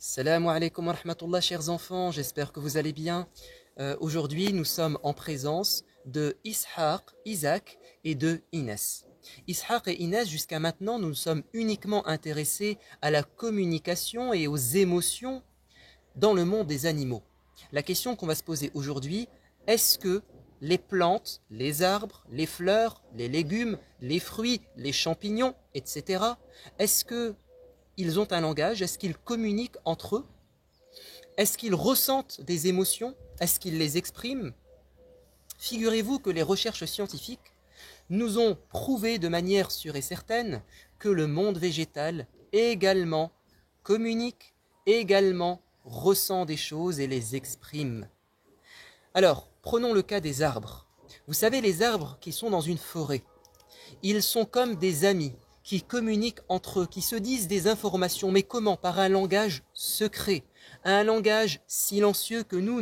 Salam alaikum wa rahmatullah, chers enfants, j'espère que vous allez bien. Aujourd'hui, nous sommes en présence de Ishaq, Isaac et de Inès. Ishaq et Inès, jusqu'à maintenant, nous nous sommes uniquement intéressés à la communication et aux émotions dans le monde des animaux. La question qu'on va se poser aujourd'hui, est-ce que les plantes, les arbres, les fleurs, les légumes, les fruits, les champignons, etc., est-ce que ils ont un langage? Est-ce qu'ils communiquent entre eux? Est-ce qu'ils ressentent des émotions? Est-ce qu'ils les expriment? Figurez-vous que les recherches scientifiques nous ont prouvé de manière sûre et certaine que le monde végétal également communique, également ressent des choses et les exprime. Alors, prenons le cas des arbres. Vous savez, les arbres qui sont dans une forêt, ils sont comme des amis qui communiquent entre eux, qui se disent des informations, mais comment? Par un langage secret, un langage silencieux que nous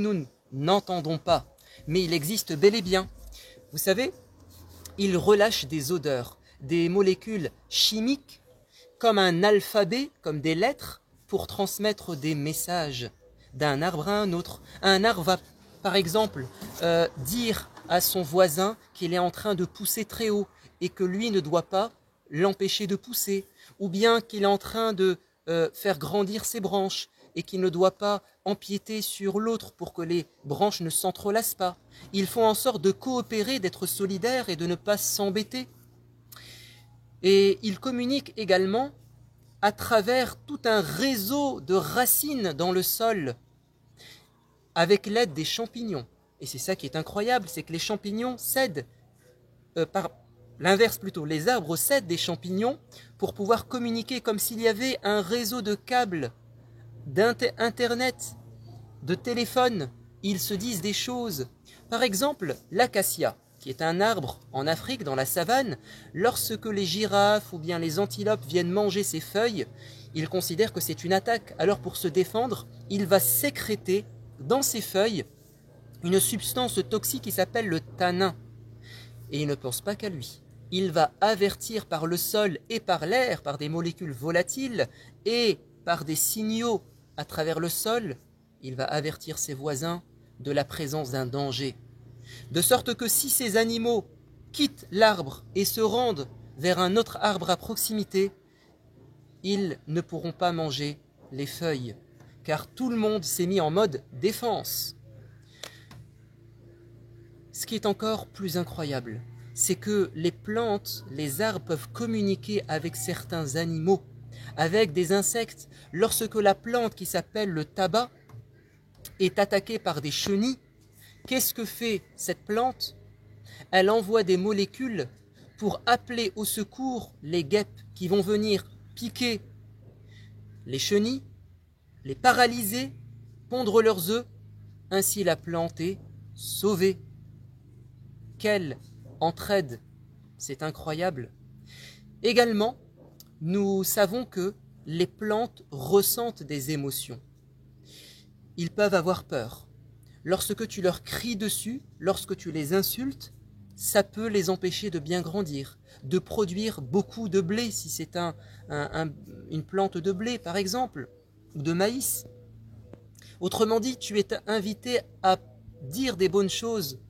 n'entendons pas, mais il existe bel et bien. Vous savez, ils relâchent des odeurs, des molécules chimiques, comme un alphabet, comme des lettres, pour transmettre des messages d'un arbre à un autre. Un arbre va, par exemple, dire à son voisin qu'il est en train de pousser très haut et que lui ne doit pas l'empêcher de pousser, ou bien qu'il est en train de faire grandir ses branches et qu'il ne doit pas empiéter sur l'autre pour que les branches ne s'entrelacent pas. Ils font en sorte de coopérer, d'être solidaires et de ne pas s'embêter. Et ils communiquent également à travers tout un réseau de racines dans le sol avec l'aide des champignons. Et c'est ça qui est incroyable, c'est que les champignons cèdent par l'inverse plutôt, les arbres cèdent des champignons pour pouvoir communiquer comme s'il y avait un réseau de câbles, d'internet, de téléphone. Ils se disent des choses. Par exemple, l'acacia, qui est un arbre en Afrique, dans la savane, lorsque les girafes ou bien les antilopes viennent manger ses feuilles, ils considèrent que c'est une attaque. Alors pour se défendre, il va sécréter dans ses feuilles une substance toxique qui s'appelle le tanin. Et il ne pense pas qu'à lui. Il va avertir par le sol et par l'air, par des molécules volatiles et par des signaux à travers le sol, il va avertir ses voisins de la présence d'un danger. De sorte que si ces animaux quittent l'arbre et se rendent vers un autre arbre à proximité, ils ne pourront pas manger les feuilles, car tout le monde s'est mis en mode défense. Ce qui est encore plus incroyable, c'est que les plantes, les arbres peuvent communiquer avec certains animaux, avec des insectes. Lorsque la plante qui s'appelle le tabac est attaquée par des chenilles, qu'est-ce que fait cette plante? Elle envoie des molécules pour appeler au secours les guêpes qui vont venir piquer les chenilles, les paralyser, pondre leurs œufs. Ainsi la plante est sauvée. Quelle entraide, c'est incroyable. Également, nous savons que les plantes ressentent des émotions. Ils peuvent avoir peur. Lorsque tu leur cries dessus, lorsque tu les insultes, ça peut les empêcher de bien grandir, de produire beaucoup de blé, si c'est une plante de blé par exemple, ou de maïs. Autrement dit, tu es invité à dire des bonnes choses,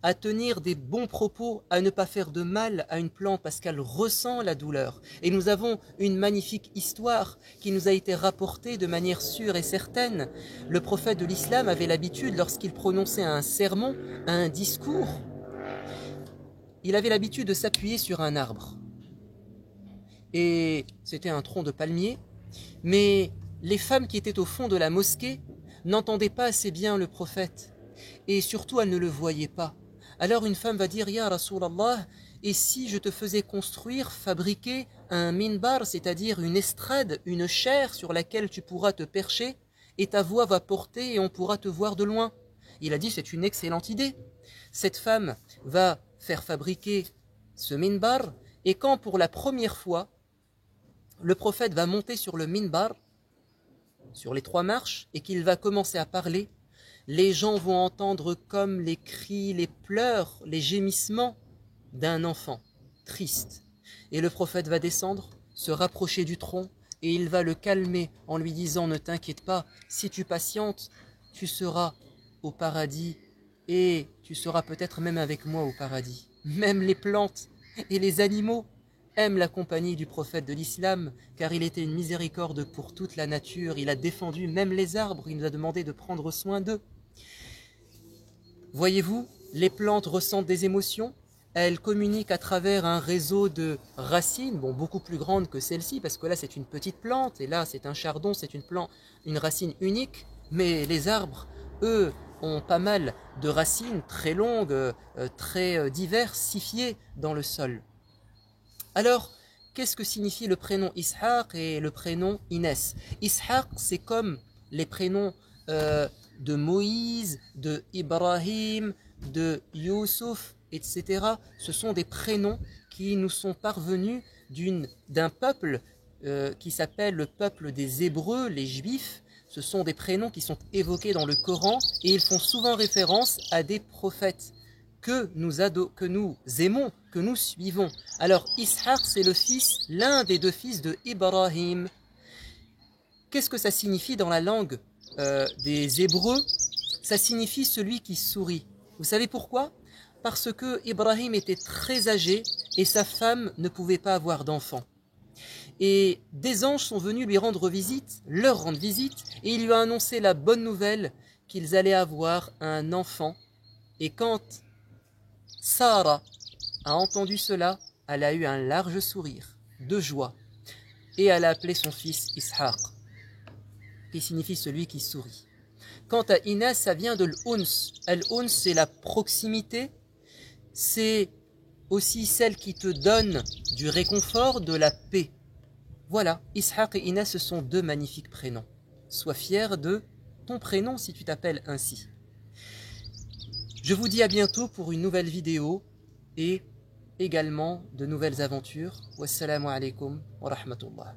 à tenir des bons propos, à ne pas faire de mal à une plante parce qu'elle ressent la douleur. Et nous avons une magnifique histoire qui nous a été rapportée de manière sûre et certaine. Le prophète de l'islam avait l'habitude, lorsqu'il prononçait un sermon, un discours, il avait l'habitude de s'appuyer sur un arbre. Et c'était un tronc de palmier, mais les femmes qui étaient au fond de la mosquée n'entendaient pas assez bien le prophète. Et surtout, elles ne le voyaient pas. Alors une femme va dire, Ya Rasulallah, et si je te faisais construire, fabriquer un minbar, c'est-à-dire une estrade, une chaire sur laquelle tu pourras te percher, et ta voix va porter et on pourra te voir de loin. Il a dit, c'est une excellente idée. Cette femme va faire fabriquer ce minbar, et quand pour la première fois, le prophète va monter sur le minbar, sur les 3 marches, et qu'il va commencer à parler, les gens vont entendre comme les cris, les pleurs, les gémissements d'un enfant triste. Et le prophète va descendre, se rapprocher du tronc et il va le calmer en lui disant « Ne t'inquiète pas, si tu patientes, tu seras au paradis et tu seras peut-être même avec moi au paradis. » Même les plantes et les animaux aiment la compagnie du prophète de l'islam, car il était une miséricorde pour toute la nature, il a défendu même les arbres, il nous a demandé de prendre soin d'eux. Voyez-vous, les plantes ressentent des émotions, elles communiquent à travers un réseau de racines, bon, beaucoup plus grandes que celle-ci, parce que là c'est une petite plante, et là c'est un chardon, c'est une racine unique, mais les arbres, eux, ont pas mal de racines très longues, très diversifiées dans le sol. Alors, qu'est-ce que signifie le prénom Ishaq et le prénom Inès? Ishaq, c'est comme les prénoms de Moïse, de Ibrahim, de Youssouf, etc. Ce sont des prénoms qui nous sont parvenus d'un peuple qui s'appelle le peuple des Hébreux, les Juifs. Ce sont des prénoms qui sont évoqués dans le Coran et ils font souvent référence à des prophètes que nous aimons, que nous suivons. Alors Ishaq, c'est l'un des deux fils de Ibrahim. Qu'est-ce que ça signifie dans la langue des Hébreux? Ça signifie celui qui sourit. Vous savez pourquoi? Parce que Ibrahim était très âgé et sa femme ne pouvait pas avoir d'enfant. Et des anges sont venus leur rendre visite, et il lui a annoncé la bonne nouvelle qu'ils allaient avoir un enfant. Et quand Sarah a entendu cela, elle a eu un large sourire de joie, et elle a appelé son fils Ishaq, qui signifie celui qui sourit. Quant à Inès, ça vient de l'Uns. L'Uns, c'est la proximité, c'est aussi celle qui te donne du réconfort, de la paix. Voilà, Ishaq et Inès, ce sont deux magnifiques prénoms. Sois fier de ton prénom si tu t'appelles ainsi. Je vous dis à bientôt pour une nouvelle vidéo et également de nouvelles aventures. Wassalamu alaikum wa rahmatullah.